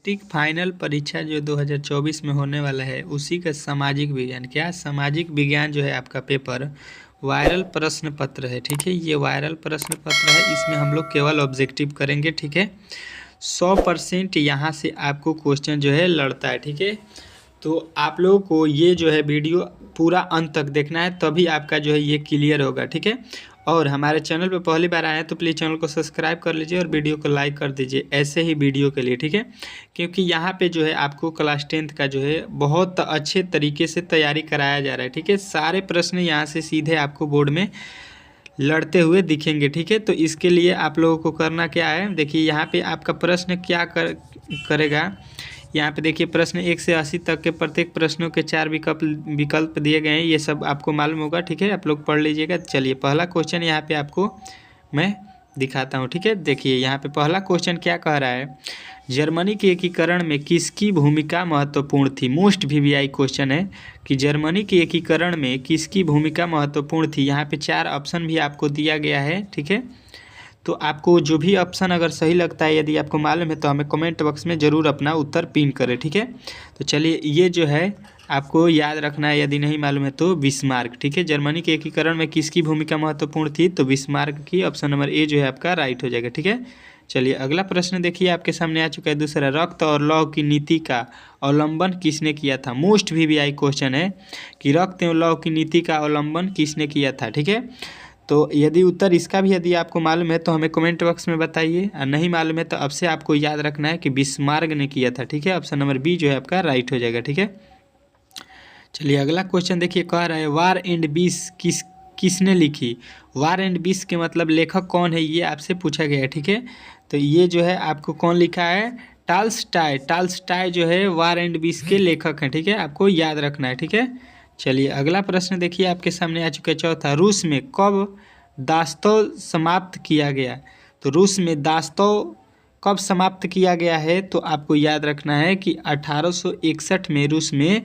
Matric final परीक्षा जो 2024 में होने वाला है उसी का सामाजिक विज्ञान, क्या सामाजिक विज्ञान जो है आपका पेपर वायरल प्रश्न पत्र है। ठीक है, ये वायरल प्रश्न पत्र है, इसमें हम लोग केवल ऑब्जेक्टिव करेंगे। ठीक है, 100% यहाँ से आपको क्वेश्चन जो है लड़ता है। ठीक है, तो आप लोगों को ये जो है वीडियो पूरा अंत तक देखना है, तभी आपका जो है ये क्लियर होगा। ठीक है, और हमारे चैनल पे पहली बार आए हैं तो प्लीज़ चैनल को सब्सक्राइब कर लीजिए और वीडियो को लाइक कर दीजिए ऐसे ही वीडियो के लिए। ठीक है, क्योंकि यहाँ पे जो है आपको क्लास 10th का जो है बहुत अच्छे तरीके से तैयारी कराया जा रहा है। ठीक है, सारे प्रश्न यहाँ से सीधे आपको बोर्ड में लड़ते हुए दिखेंगे। ठीक है, तो इसके लिए आप लोगों को करना क्या है, देखिए यहाँ पे आपका प्रश्न क्या करेगा। यहाँ पे देखिए प्रश्न 1 से 80 तक के प्रत्येक प्रश्नों के 4 विकल्प दिए गए हैं, ये सब आपको मालूम होगा। ठीक है, आप लोग पढ़ लीजिएगा। चलिए पहला क्वेश्चन यहाँ पे आपको मैं दिखाता हूँ। ठीक है, देखिए यहाँ पे पहला क्वेश्चन क्या कह रहा है, जर्मनी के एकीकरण में किसकी भूमिका महत्वपूर्ण थी। मोस्ट वीवीआई क्वेश्चन है कि जर्मनी के एकीकरण में किसकी भूमिका महत्वपूर्ण थी। यहाँ पे 4 ऑप्शन भी आपको दिया गया है। ठीक है, तो आपको जो भी ऑप्शन अगर सही लगता है, यदि आपको मालूम है तो हमें कमेंट बॉक्स में ज़रूर अपना उत्तर पिन करें। ठीक है, तो चलिए ये जो है आपको याद रखना है, यदि नहीं मालूम है तो बिस्मार्क। ठीक है, जर्मनी के एकीकरण में किसकी भूमिका महत्वपूर्ण थी, तो बिस्मार्क की, ऑप्शन नंबर ए जो है आपका राइट हो जाएगा। ठीक है, चलिए अगला प्रश्न देखिए आपके सामने आ चुका है दूसरा, रक्त और लौह की नीति का अवलंबन किसने किया था। मोस्ट वीवीआई क्वेश्चन है कि रक्त एवं लौह की नीति का अवलंबन किसने किया था। ठीक है, तो यदि उत्तर इसका भी यदि आपको मालूम है तो हमें कमेंट बॉक्स में बताइए, और नहीं मालूम है तो अब से आपको याद रखना है कि बिस्मार्क ने किया था। ठीक है, ऑप्शन नंबर बी जो है आपका राइट हो जाएगा। ठीक है, चलिए अगला क्वेश्चन देखिए, कह रहा है वार एंड पीस किसने लिखी। वार एंड पीस के मतलब लेखक कौन है, ये आपसे पूछा गया है। ठीक है, तो ये जो है आपको कौन लिखा है, टाल्स्टाय जो है वार एंड पीस के लेखक हैं। ठीक है, आपको याद रखना है। ठीक है, चलिए अगला प्रश्न देखिए आपके सामने आ चुका है चौथा, रूस में कब दास्तव समाप्त किया गया। तो रूस में दास्तव कब समाप्त किया गया है, तो आपको याद रखना है कि 1861 में रूस में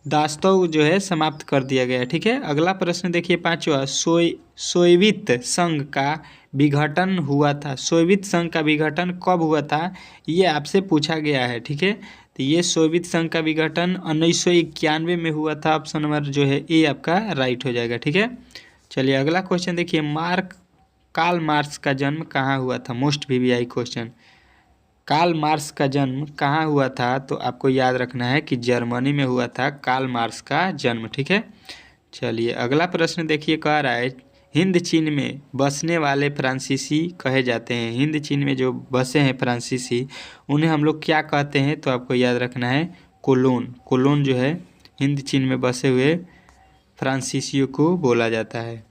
दास्तव जो है समाप्त कर दिया गया है। ठीक है, अगला प्रश्न देखिए पांचवा, सोवियत संघ का विघटन हुआ था। सोवियत संघ का विघटन कब हुआ था, ये आपसे पूछा गया है। ठीक है, तो ये सोवियत संघ का विघटन 1991 में हुआ था, ऑप्शन नंबर जो है ए आपका राइट हो जाएगा। ठीक है, चलिए अगला क्वेश्चन देखिए, कार्ल मार्क्स का जन्म कहाँ हुआ था। Most VVI question, Karl Marx का जन्म कहाँ हुआ था, तो आपको याद रखना है कि जर्मनी में हुआ था कार्ल मार्क्स का जन्म। ठीक है, चलिए अगला प्रश्न देखिए, कह रहा है हिंद चीन में बसने वाले फ्रांसीसी कहे जाते हैं। हिंद चीन में जो बसे हैं फ्रांसीसी, उन्हें हम लोग क्या कहते हैं, तो आपको याद रखना है कोलोन जो है हिंद चीन में बसे हुए फ्रांसीसियों को बोला जाता है।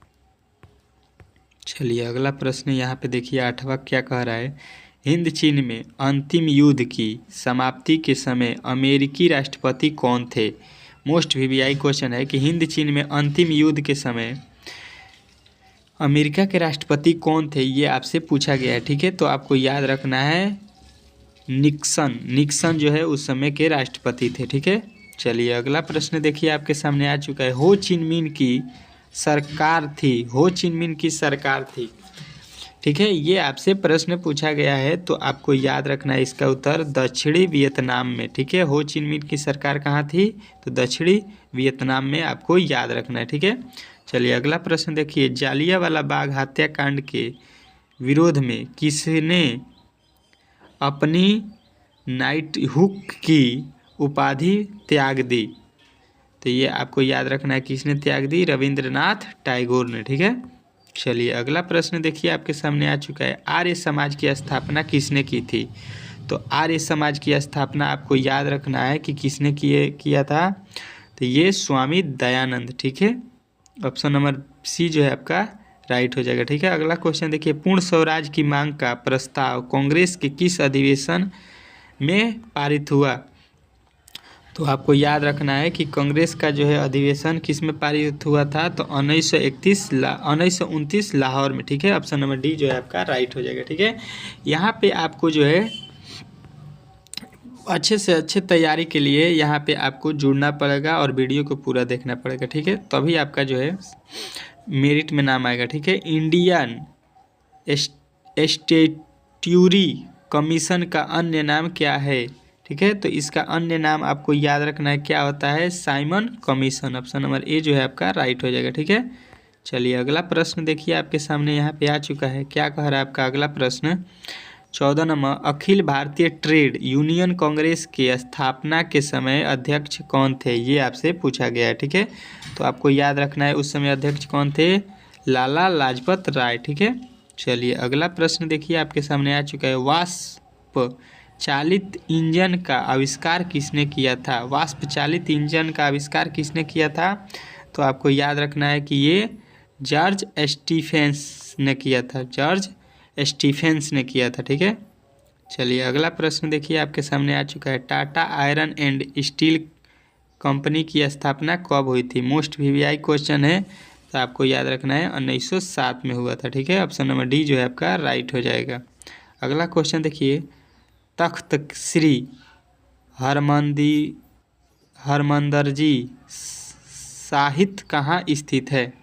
चलिए अगला प्रश्न यहाँ पे देखिए आठवां क्या कह रहा है, हिंद चीन में अंतिम युद्ध की समाप्ति के समय अमेरिकी राष्ट्रपति कौन थे। मोस्ट वीवीआई क्वेश्चन है कि हिंद चीन में अंतिम युद्ध के समय अमेरिका के राष्ट्रपति कौन थे, ये आपसे पूछा गया है। ठीक है, तो आपको याद रखना है निक्सन जो है उस समय के राष्ट्रपति थे। ठीक है, चलिए अगला प्रश्न देखिए आपके सामने आ चुका है, हो चिन मिन की सरकार थी। ठीक है, ये आपसे प्रश्न पूछा गया है, तो आपको याद रखना है इसका उत्तर दक्षिणी वियतनाम में। ठीक है, हो चिन मिन की सरकार कहाँ थी, तो दक्षिणी वियतनाम में आपको याद रखना है। ठीक है, चलिए अगला प्रश्न देखिए, जालियांवाला बाग हत्याकांड के विरोध में किसने अपनी नाइटहुड की उपाधि त्याग दी। तो ये आपको याद रखना है किसने त्याग दी, रविंद्रनाथ टैगोर ने। ठीक है, चलिए अगला प्रश्न देखिए आपके सामने आ चुका है, आर्य समाज की स्थापना किसने की थी। तो आर्य समाज की स्थापना आपको याद रखना है कि किसने किया था, तो ये स्वामी दयानंद। ठीक है, ऑप्शन नंबर सी जो है आपका राइट हो जाएगा। ठीक है, अगला क्वेश्चन देखिए, पूर्ण स्वराज की मांग का प्रस्ताव कांग्रेस के किस अधिवेशन में पारित हुआ। तो आपको याद रखना है कि कांग्रेस का जो है अधिवेशन किस में पारित हुआ था, तो 1929 लाहौर में। ठीक है, ऑप्शन नंबर डी जो है आपका राइट हो जाएगा। ठीक है, यहाँ पे आपको जो है अच्छे से अच्छे तैयारी के लिए यहाँ पे आपको जुड़ना पड़ेगा और वीडियो को पूरा देखना पड़ेगा। ठीक है, तभी आपका जो है मेरिट में नाम आएगा। ठीक है, इंडियन स्टैट्यूटरी कमीशन का अन्य नाम क्या है? ठीक है, तो इसका अन्य नाम आपको याद रखना है, क्या होता है? Simon commission. Option number A जो है आपका राइट हो जाएगा। ठीक है, चलिए अगला प्रश्न देखिए आपके सामने यहाँ पे आ चुका है। क्या कह रहा है आपका अगला प्रश्न? 14 number, Akhil Bharatiya trade union Congress के स्थापना के समय अध्यक्ष कौन थे? ये आपसे पूछा गया है। ठीक है, तो आपको याद रखना है उस समय अध्यक्ष कौन थे? लाला लाजपत राय। ठीक है, चलिए अगला प्रश्न देखिए आपके सामने आ चुका है। वाष्प चालित इंजन का आविष्कार किसने किया था? वाष्प चालित इंजन का आविष्कार किसने किया था? तो आपको याद रखना है कि ये जॉर्ज स्टीफेंस ने किया था। जॉर्ज स्टीफेंस ने किया था। ठीक है, चलिए अगला प्रश्न देखिए आपके सामने आ चुका है। Tata iron and steel company की स्थापना कब हुई थी? मोस्ट वीवीआई क्वेश्चन है, तो आपको याद रखना है 1907 में हुआ था। ठीक है, ऑप्शन नंबर डी जो है आपका राइट हो जाएगा। अगला क्वेश्चन देखिए, तख्त श्री हरमंदर जी साहिब कहाँ स्थित है?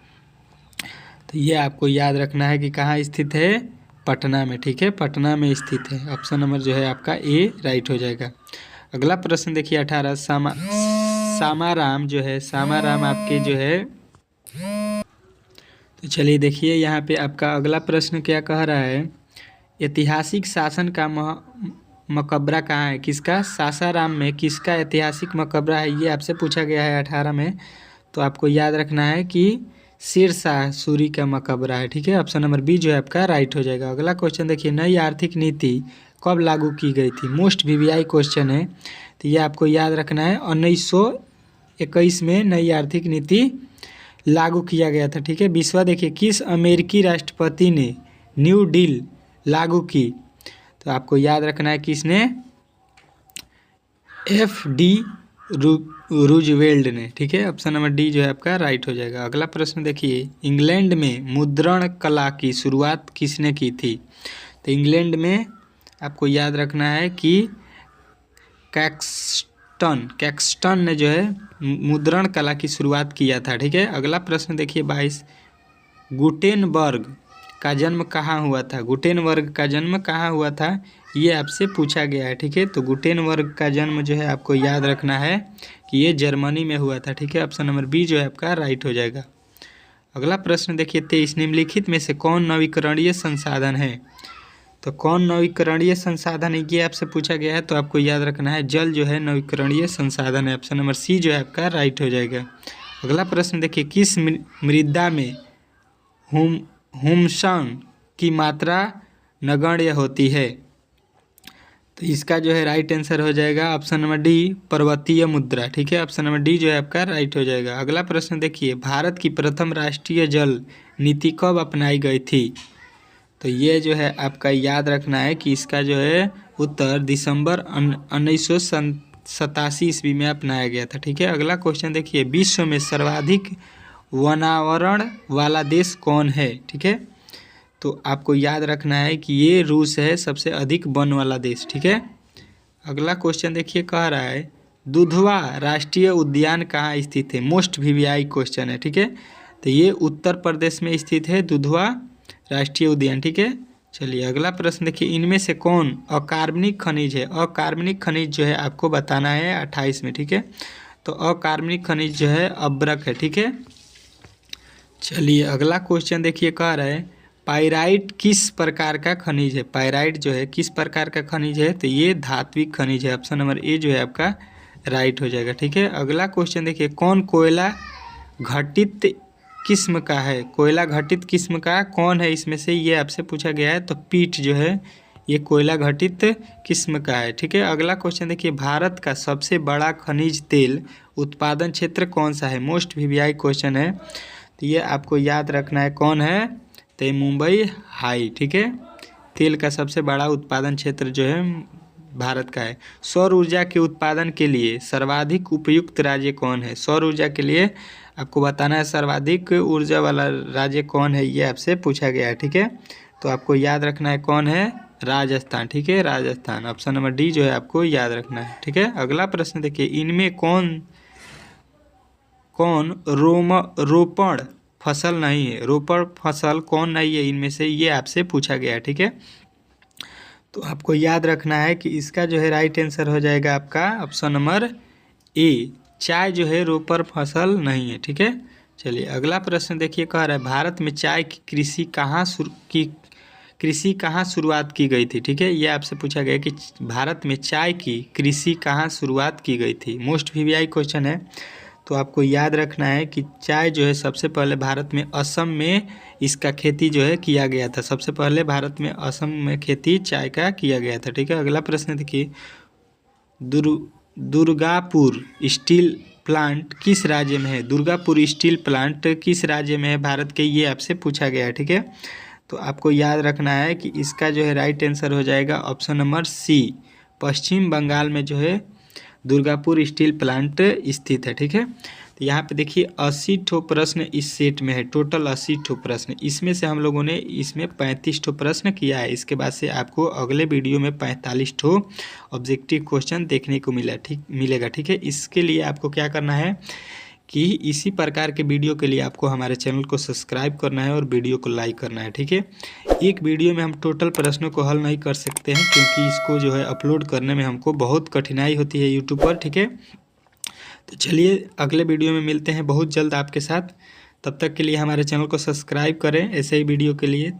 तो ये आपको याद रखना है कि कहाँ स्थित है? पटना में। ठीक है, पटना में स्थित है। ऑप्शन नंबर जो है आपका ए राइट हो जाएगा। अगला प्रश्न देखिए 18, सामाराम जो है, सामाराम आपके जो है, तो चलिए देखिए यहाँ पे आपका अगला प्रश्न क्या कह रहा है। ऐतिहासिक शासन का मकबरा कहाँ है? किसका? सासाराम में किसका ऐतिहासिक मकबरा है? ये आपसे पूछा गया है 18 में। तो आपको याद रखना है कि शेरशाह सूरी का मकबरा है। ठीक है, ऑप्शन नंबर बी जो है आपका राइट हो जाएगा। अगला क्वेश्चन देखिए, नई आर्थिक नीति कब लागू की गई थी? मोस्ट वीवीआई क्वेश्चन है, तो ये आपको याद रखना है 1921 में नई आर्थिक नीति लागू किया गया था। ठीक है, विश्वा देखिए, किस अमेरिकी राष्ट्रपति ने न्यू डील लागू की? तो आपको याद रखना है किसने? FD रूजवेल्ट ने। ठीक है, ऑप्शन नंबर डी जो है आपका राइट हो जाएगा। अगला प्रश्न देखिए, इंग्लैंड में मुद्रण कला की शुरुआत किसने की थी? तो इंग्लैंड में आपको याद रखना है कि कैक्सटन ने जो है मुद्रण कला की शुरुआत किया था। ठीक है, अगला प्रश्न देखिए 22, गुटेनबर्ग का जन्म कहाँ हुआ था? गुटेनबर्ग का जन्म कहाँ हुआ था? ये आपसे पूछा गया है। ठीक है, तो गुटेनबर्ग का जन्म जो है आपको याद रखना है कि ये जर्मनी में हुआ था। ठीक है, ऑप्शन नंबर बी जो है आपका राइट हो जाएगा। अगला प्रश्न देखिए 23, निम्नलिखित में से कौन नवीकरणीय संसाधन है? तो कौन नवीकरणीय संसाधन है ये आपसे पूछा गया है, तो आपको याद रखना है जल जो है नवीकरणीय संसाधन है। ऑप्शन नंबर सी जो है आपका राइट हो जाएगा। अगला प्रश्न देखिए, किस मृदा में हुम्सन की मात्रा नगण्य होती है? तो इसका जो है राइट आंसर हो जाएगा ऑप्शन नंबर डी, पर्वतीय मुद्रा। ठीक है, ऑप्शन नंबर डी जो है आपका राइट हो जाएगा। अगला प्रश्न देखिए, भारत की प्रथम राष्ट्रीय जल नीति कब अपनाई गई थी? तो ये जो है आपका याद रखना है कि इसका जो है उत्तर दिसंबर 1987 ईस्वी में अपनाया गया था। ठीक है, अगला क्वेश्चन देखिए, विश्व में सर्वाधिक वनावरण वाला देश कौन है? ठीक है, तो आपको याद रखना है कि ये रूस है, सबसे अधिक वन वाला देश। ठीक है, अगला क्वेश्चन देखिए कह रहा है, दुधवा राष्ट्रीय उद्यान कहाँ स्थित है? मोस्ट वीवीआई क्वेश्चन है। ठीक है, तो ये उत्तर प्रदेश में स्थित है दुधवा राष्ट्रीय उद्यान। ठीक है, चलिए अगला प्रश्न देखिए, इनमें से कौन अकार्बनिक खनिज है? अकार्बनिक खनिज जो है आपको बताना है 28 में। ठीक है, तो अकार्बनिक खनिज जो है अब्रक है। ठीक है, चलिए अगला क्वेश्चन देखिए कह रहा है, पाइराइट किस प्रकार का खनिज है? पाइराइट जो है किस प्रकार का खनिज है? तो ये धात्विक खनिज है। ऑप्शन नंबर ए जो है आपका राइट हो जाएगा। ठीक है, अगला क्वेश्चन देखिए, कौन कोयला घटित किस्म का है? कोयला घटित किस्म का कौन है इसमें से? ये आपसे पूछा गया है, तो पीट जो है ये कोयला घटित किस्म का है। ठीक है, अगला क्वेश्चन देखिए, भारत का सबसे बड़ा खनिज तेल उत्पादन क्षेत्र कौन सा है? मोस्ट वीवीआई क्वेश्चन है, तो ये आपको याद रखना है कौन है? तो मुंबई हाई। ठीक है, तेल का सबसे बड़ा उत्पादन क्षेत्र जो है भारत का है। सौर ऊर्जा के उत्पादन के लिए सर्वाधिक उपयुक्त राज्य कौन है? सौर ऊर्जा के लिए आपको बताना है सर्वाधिक ऊर्जा वाला राज्य कौन है, ये आपसे पूछा गया है। ठीक है, तो आपको याद रखना है कौन है? राजस्थान। ठीक है, राजस्थान। ऑप्शन नंबर डी जो है आपको याद रखना है। ठीक है, अगला प्रश्न देखिए, इनमें कौन रोपण फसल नहीं है? रोपण फसल कौन नहीं है इनमें से? ये आपसे पूछा गया है। ठीक है, तो आपको याद रखना है कि इसका जो है राइट आंसर हो जाएगा आपका ऑप्शन नंबर ए, चाय जो है रोपर फसल नहीं है। ठीक है, चलिए अगला प्रश्न देखिए, कह रहा है भारत में चाय की कृषि कहाँ शुरुआत की गई थी। ठीक है, ये आपसे पूछा गया कि भारत में चाय की कृषि कहाँ शुरुआत की गई थी। मोस्ट वीवीआई क्वेश्चन है। तो आपको याद रखना है कि चाय जो है सबसे पहले भारत में असम में इसका खेती जो है किया गया था। सबसे पहले भारत में असम में खेती चाय का किया गया था। ठीक है, अगला प्रश्न देखिए, दुर्गापुर स्टील प्लांट किस राज्य में है। दुर्गापुर स्टील प्लांट किस राज्य में है भारत के, ये आपसे पूछा गया है। ठीक है, तो आपको याद रखना है कि इसका जो है राइट आंसर हो जाएगा ऑप्शन नंबर सी, पश्चिम बंगाल में जो है दुर्गापुर स्टील प्लांट स्थित है। ठीक है, तो यहाँ पे देखिए 80 ठो प्रश्न इस सेट में है, टोटल 80 ठो प्रश्न। इसमें से हम लोगों ने इसमें 35 ठो प्रश्न किया है। इसके बाद से आपको अगले वीडियो में 45 ठो ऑब्जेक्टिव क्वेश्चन देखने को मिलेगा। ठीक है, इसके लिए आपको क्या करना है कि इसी प्रकार के वीडियो के लिए आपको हमारे चैनल को सब्सक्राइब करना है और वीडियो को लाइक करना है। ठीक है, एक वीडियो में हम टोटल प्रश्नों को हल नहीं कर सकते हैं, क्योंकि इसको जो है अपलोड करने में हमको बहुत कठिनाई होती है यूट्यूब पर। ठीक है, तो चलिए अगले वीडियो में मिलते हैं बहुत जल्द आपके साथ। तब तक के लिए हमारे चैनल को सब्सक्राइब करें ऐसे ही वीडियो के लिए।